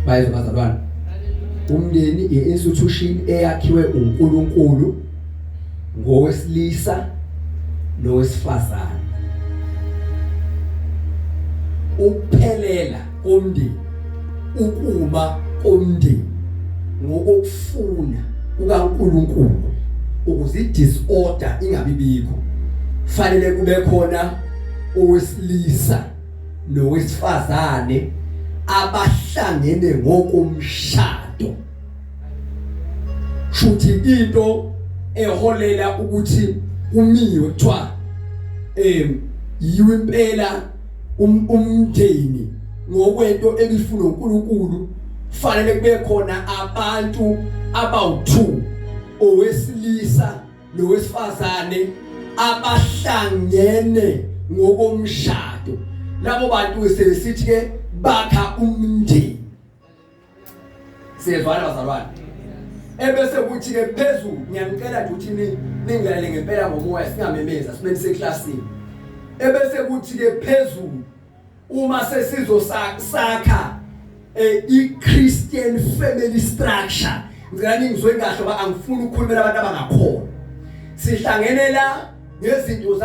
bayizwa bazalwane. Umndeni i-institution eyakhiwe uNkulunkulu ngowesilisa nowesifazane. Ukuphelela komndeni, ukuma komndeni ngokufuna ukaNkulunkulu ukuze i-disorder ingabibikho. Fanele kube khona owesilisa nowesifazane abahlangene ngokomshado. Shuthi into eholela ukuthi kumiwe kuthiwa yiwe impela umndeni ngokwento ebifuna uNkulunkulu. Fanele kube khona abantu abawu2, owesilisa nowesifazane abahlangene ngokomshado. Labo bantu sesithi ke bakha umndeni. Sezwana bazalwane. Ebese kuthi ke phezulu ngiyanicela nje ukuthi ningilalele ngempela ngomoya singamemeza simeni seclassini. Ebese kuthi ke phezulu uma sesizosakha i-Christian family structure. Ngicela ningizwe kahle ngoba angifuni ukukhulumela abantu abangakhona. Sihlangene la ngezinto